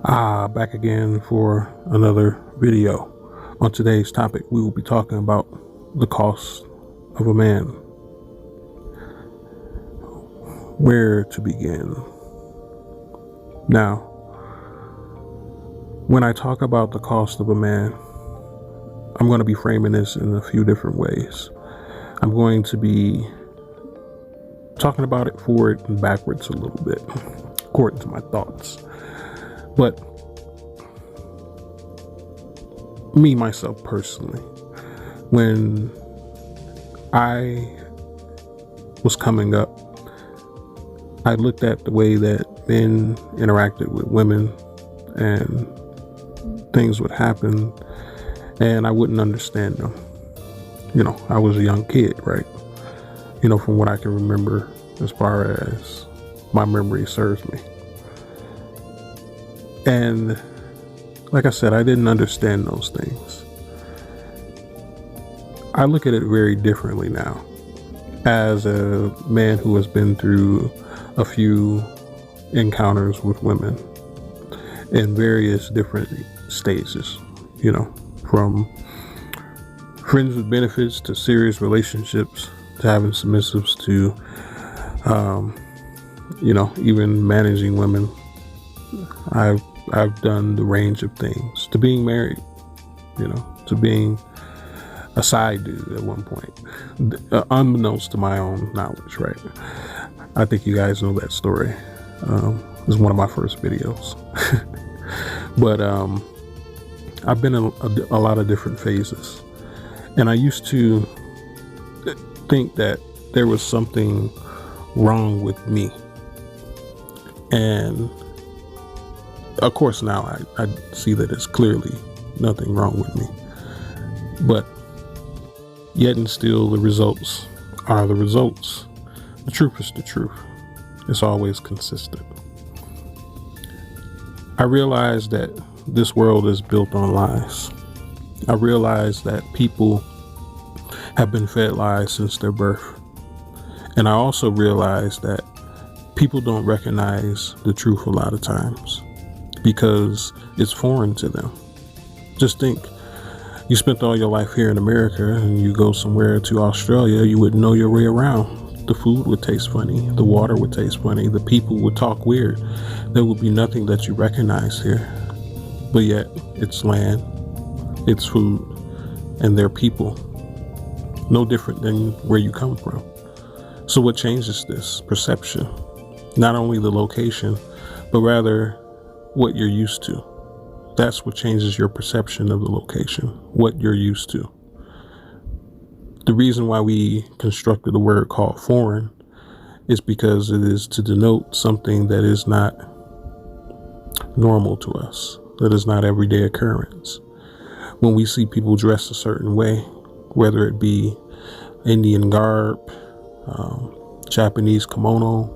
Back again for another video. On today's topic, we will be talking about the cost of a man. Where to begin? Now, when I talk about the cost of a man, I'm going to be framing this in a few different ways. I'm going to be talking about it forward and backwards a little bit, according to my thoughts. But me, myself personally, when I was coming up, I looked at the way that men interacted with women and things would happen, and I wouldn't understand them. You know, I was a young kid, right? You know, from what I can remember, as far as my memory serves me. And like I said, I didn't understand those things. I look at it very differently now as a man who has been through a few encounters with women in various different stages, you know, from friends with benefits to serious relationships to having submissives to, you know, even managing women. I've done the range of things, to being married, you know, to being a side dude at one point, unbeknownst to my own knowledge, right? I think you guys know that story. It was one of my first videos. But I've been in a lot of different phases, and I used to think that there was something wrong with me. And of course, now I see that it's clearly nothing wrong with me. But yet and still, the results are the results. The truth is the truth. It's always consistent. I realize that this world is built on lies. I realize that people have been fed lies since their birth. And I also realize that people don't recognize the truth a lot of times because it's foreign to them. Just think, you spent all your life here in America and you go somewhere to Australia, you wouldn't know your way around. The food would taste funny, the water would taste funny, the people would talk weird. There would be nothing that you recognize here. But yet, it's land, it's food, and they're people. No different than where you come from. So what changes this? Perception. Not only the location, but rather what you're used to. That's what changes your perception of the location, what you're used to. The reason why we constructed the word called foreign is because it is to denote something that is not normal to us, that is not everyday occurrence. When we see people dress a certain way, whether it be Indian garb, Japanese kimono,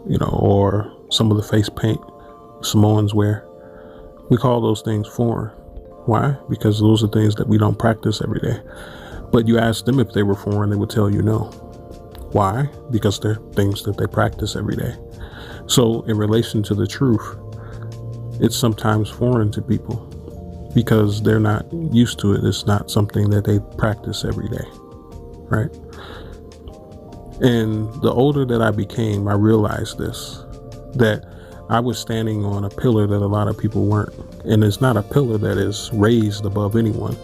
you know, or some of the face paint Samoans wear, we call those things foreign. Why? Because those are things that we don't practice every day. But you ask them if they were foreign, they would tell you no. Why? Because they're things that they practice every day. So in relation to the truth, it's sometimes foreign to people because they're not used to it. It's not something that they practice every day, right? And the older that I became, I realized this, that I was standing on a pillar that a lot of people weren't. And it's not a pillar that is raised above anyone.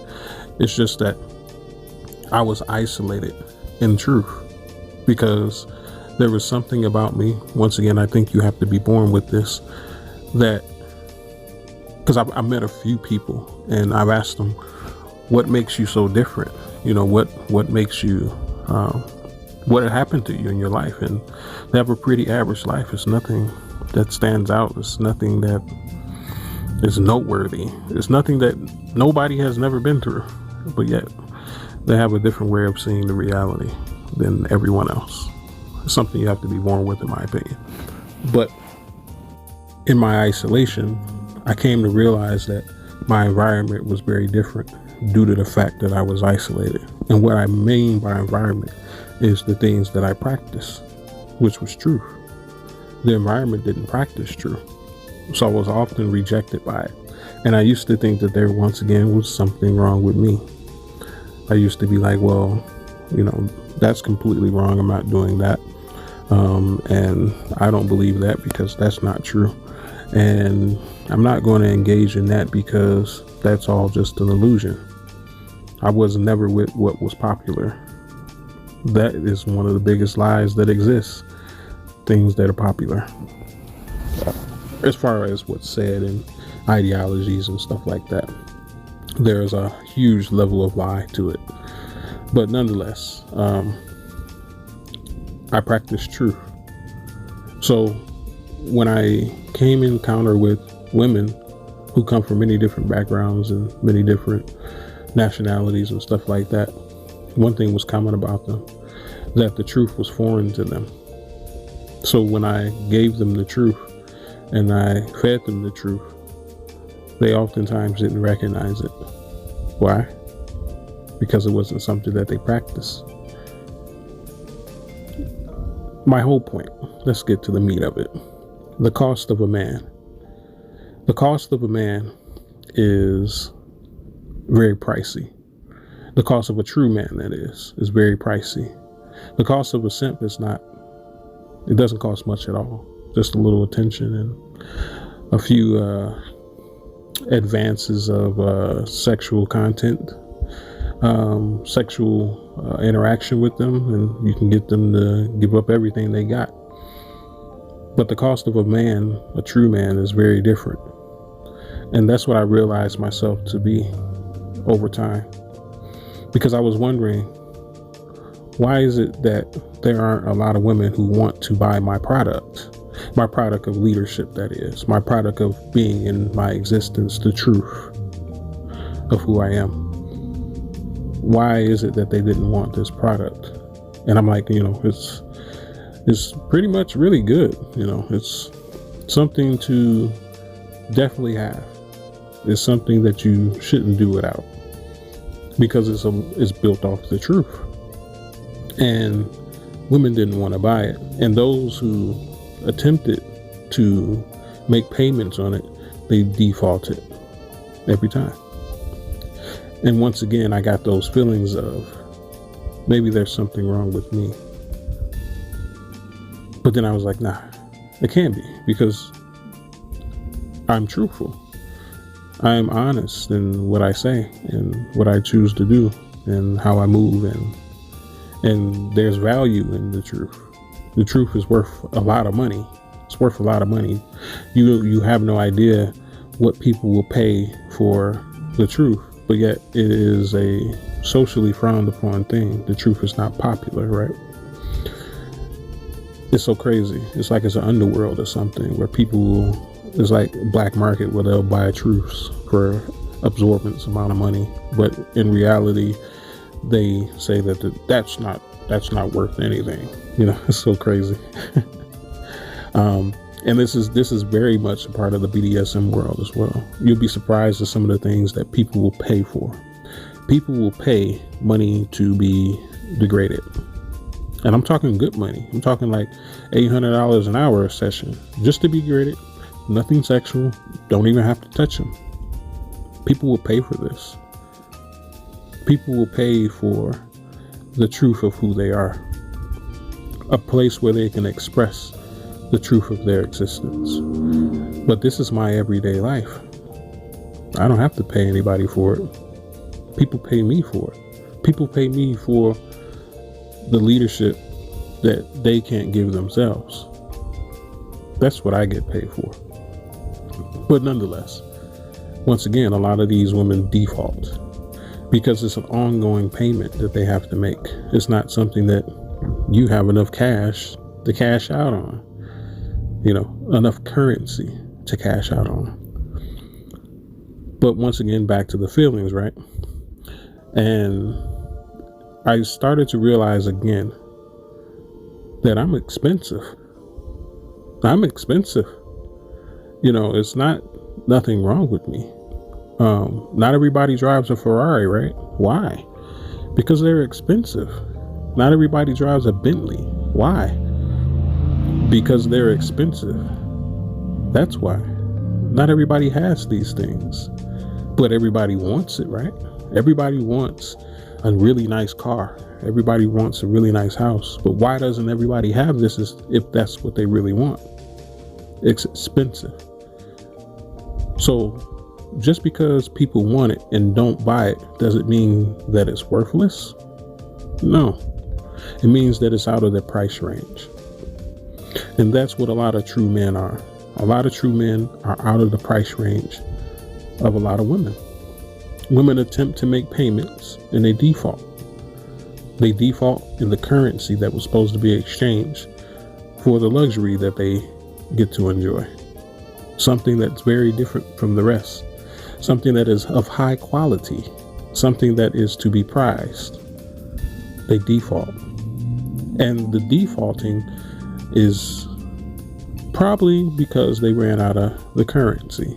It's just that I was isolated in truth because there was something about me. Once again, I think you have to be born with this, that because I met a few people and I've asked them, what makes you so different? You know, what makes you, what had happened to you in your life? And they have a pretty average life. It's nothing that stands out. It's nothing that is noteworthy. It's nothing that nobody has never been through, but yet they have a different way of seeing the reality than everyone else. It's something you have to be born with, in my opinion. But in my isolation, I came to realize that my environment was very different due to the fact that I was isolated. And what I mean by environment is the things that I practice, which was truth. The environment didn't practice truth. So I was often rejected by it. And I used to think that there once again was something wrong with me. I used to be like, well, that's completely wrong. I'm not doing that. And I don't believe that because that's not true. And I'm not going to engage in that because that's all just an illusion. I was never with what was popular. That is one of the biggest lies that exists. Things that are popular. As far as what's said in ideologies and stuff like that, there's a huge level of lie to it. But nonetheless, I practice truth. So when I came in encounter with women who come from many different backgrounds and many different nationalities and stuff like that, one thing was common about them, that the truth was foreign to them. So when I gave them the truth and I fed them the truth, they oftentimes didn't recognize it. Why? Because it wasn't something that they practiced. My whole point, let's get to the meat of it. The cost of a man. The cost of a man is very pricey. The cost of a true man, that is very pricey. The cost of a simp is not. It doesn't cost much at all. Just a little attention and a few advances of sexual content, sexual interaction with them, and you can get them to give up everything they got. But the cost of a man, a true man, is very different. And that's what I realized myself to be over time. Because I was wondering, why is it that there aren't a lot of women who want to buy my product of leadership, that is, my product of being in my existence, the truth of who I am? Why is it that they didn't want this product? And I'm like, it's pretty much really good. It's something to definitely have. It's something that you shouldn't do without, because it's built off the truth. And women didn't want to buy it. And those who attempted to make payments on it, they defaulted every time. And once again, I got those feelings of maybe there's something wrong with me. But then I was like, nah, it can't be, because I'm truthful. I'm honest in what I say and what I choose to do and how I move, and there's value in the truth. The truth is worth a lot of money. It's worth a lot of money. You have no idea what people will pay for the truth, but yet it is a socially frowned upon thing. The truth is not popular, right? It's so crazy. It's like it's an underworld or something where it's like a black market where they'll buy truths for absorbent amount of money, but in reality, they say that that's not worth anything. It's so crazy. And this is very much a part of the BDSM world as well. You'll be surprised at some of the things that people will pay for. People will pay money to be degraded. And I'm talking good money. I'm talking like $800 an hour a session just to be degraded. Nothing sexual. Don't even have to touch them. People will pay for this. People will pay for the truth of who they are. A place where they can express the truth of their existence. But this is my everyday life. I don't have to pay anybody for it. People pay me for it. People pay me for the leadership that they can't give themselves. That's what I get paid for. But nonetheless, once again, a lot of these women default because it's an ongoing payment that they have to make. It's not something that you have enough cash to cash out on, enough currency to cash out on. But once again, back to the feelings, right? And I started to realize again that I'm expensive. It's nothing wrong with me. Not everybody drives a Ferrari, right? Why? Because they're expensive. Not everybody drives a Bentley. Why? Because they're expensive. That's why. Not everybody has these things, but everybody wants it, right? Everybody wants a really nice car. Everybody wants a really nice house. But why doesn't everybody have this if that's what they really want? It's expensive. So just because people want it and don't buy it, does it mean that it's worthless? No. It means that it's out of their price range. And that's what a lot of true men are. A lot of true men are out of the price range of a lot of women. Women attempt to make payments and they default. They default in the currency that was supposed to be exchanged for the luxury that they get to enjoy. Something that's very different from the rest. Something that is of high quality. Something that is to be prized. They default. And the defaulting is probably because they ran out of the currency,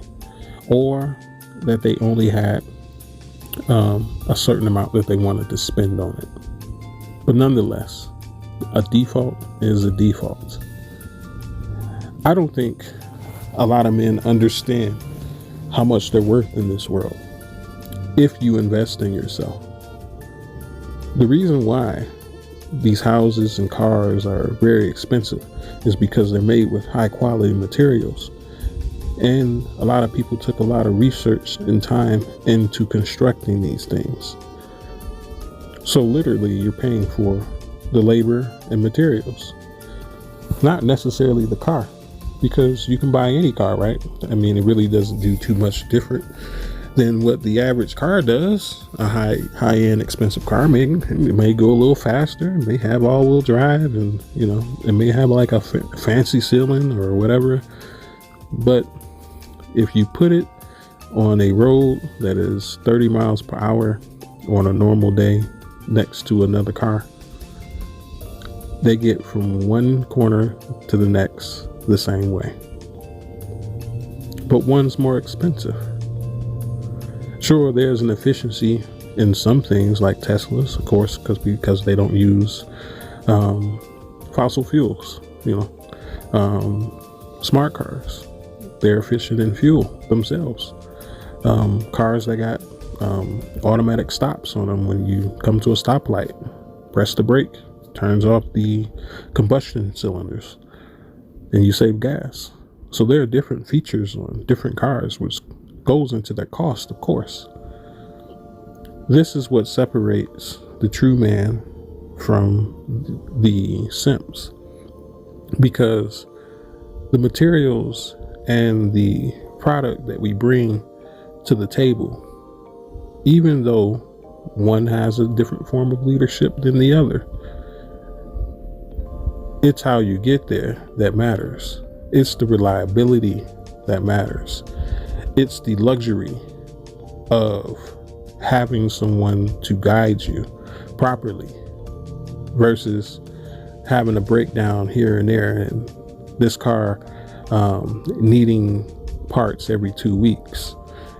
or that they only had a certain amount that they wanted to spend on it. But nonetheless, a default is a default. I don't think a lot of men understand how much they're worth in this world if you invest in yourself. The reason why these houses and cars are very expensive is because they're made with high quality materials. And a lot of people took a lot of research and time into constructing these things. So literally you're paying for the labor and materials, not necessarily the car, because you can buy any car, right? I mean, it really doesn't do too much different than what the average car does. A high-end expensive car it may go a little faster, it may have all-wheel drive, and it may have like a fancy ceiling or whatever. But if you put it on a road that is 30 miles per hour on a normal day next to another car, they get from one corner to the next the same way. But one's more expensive. Sure, there's an efficiency in some things like Teslas, of course, because they don't use fossil fuels. Smart cars, they're efficient in fuel themselves. Cars that got automatic stops on them. When you come to a stoplight, press the brake, turns off the combustion cylinders, and you save gas. So there are different features on different cars, which goes into their cost, of course. This is what separates the true man from the simps, because the materials and the product that we bring to the table, even though one has a different form of leadership than the other, it's how you get there that matters. It's the reliability that matters. It's the luxury of having someone to guide you properly versus having a breakdown here and there, and this car needing parts every 2 weeks,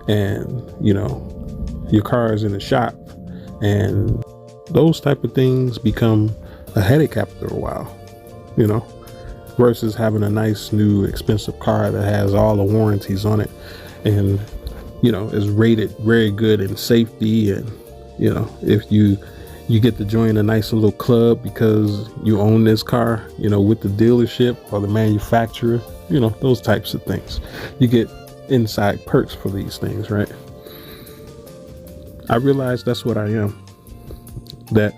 and your car is in the shop, and those type of things become a headache after a while, versus having a nice new expensive car that has all the warranties on it and is rated very good in safety. And if you get to join a nice little club because you own this car with the dealership or the manufacturer, those types of things. You get inside perks for these things, right? I realize that's what I am, that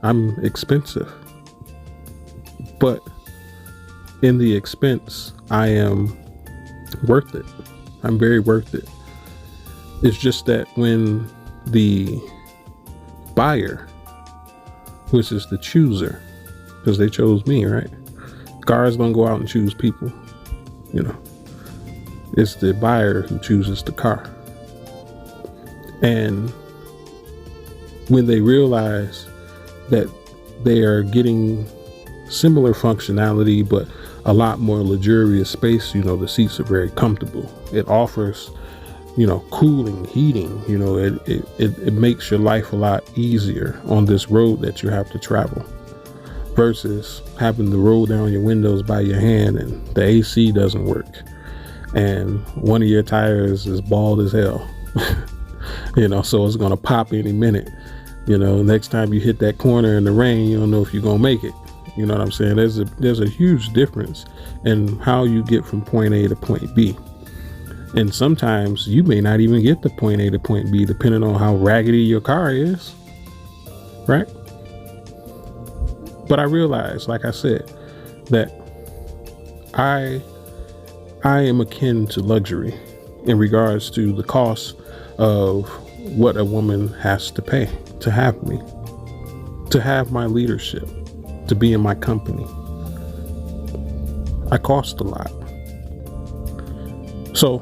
I'm expensive, but in the expense, I am worth it. I'm very worth it. It's just that when the buyer, which is the chooser, because they chose me, right? Cars don't go out and choose people, It's the buyer who chooses the car. And when they realize that they are getting similar functionality, but a lot more luxurious space, the seats are very comfortable. It offers, cooling, heating, it makes your life a lot easier on this road that you have to travel, versus having to roll down your windows by your hand and the AC doesn't work. and one of your tires is bald as hell. So it's going to pop any minute. Next time you hit that corner in the rain, you don't know if you're going to make it. You know what I'm saying? There's a huge difference in how you get from point A to point B. And sometimes you may not even get to point A to point B, depending on how raggedy your car is. Right? But I realize, like I said, that I am akin to luxury in regards to the cost of what a woman has to pay to have me, to have my leadership, to be in my company. I cost a lot. So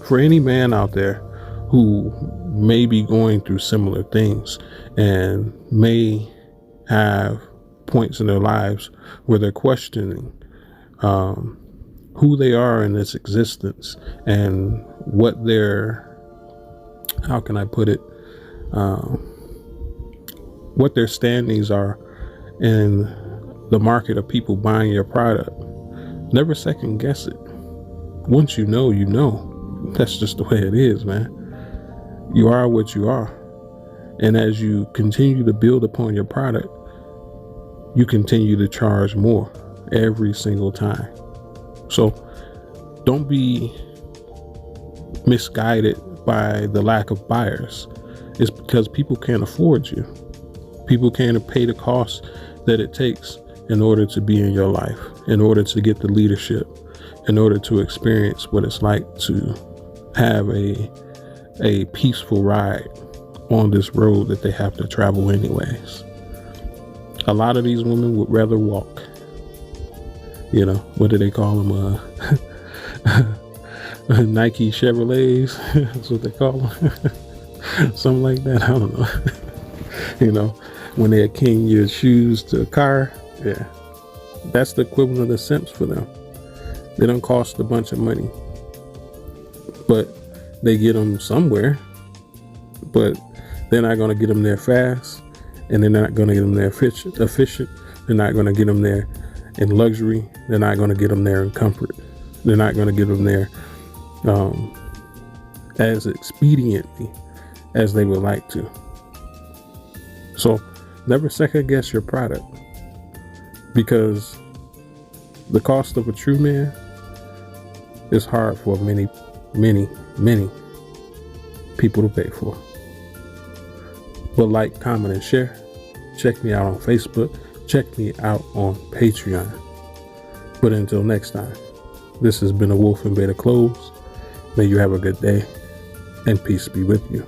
for any man out there who may be going through similar things and may have points in their lives where they're questioning who they are in this existence and what their, how can I put it, what their standings are in the market of people buying your product, never second guess it. Once you know, you know. That's just the way it is, man. You are what you are. And as you continue to build upon your product, you continue to charge more every single time. So don't be misguided by the lack of buyers. It's because people can't afford you. People can't pay the cost that it takes in order to be in your life, in order to get the leadership, in order to experience what it's like to have a peaceful ride on this road that they have to travel anyways. A lot of these women would rather walk. What do they call them? Nike Chevrolets. That's what they call them. Something like that. I don't know. When they akin your shoes to a car. Yeah. That's the equivalent of the simps for them. They don't cost a bunch of money, but they get them somewhere. But they're not going to get them there fast, and they're not going to get them there efficient. They're not going to get them there in luxury. They're not going to get them there in comfort. They're not going to get them there as expediently as they would like to. So never second guess your product, because the cost of a true man is hard for many, many, many people to pay for. But like, comment, and share. Check me out on Facebook. Check me out on Patreon. But until next time, this has been a Wolf in Beta Clothes. May you have a good day, and peace be with you.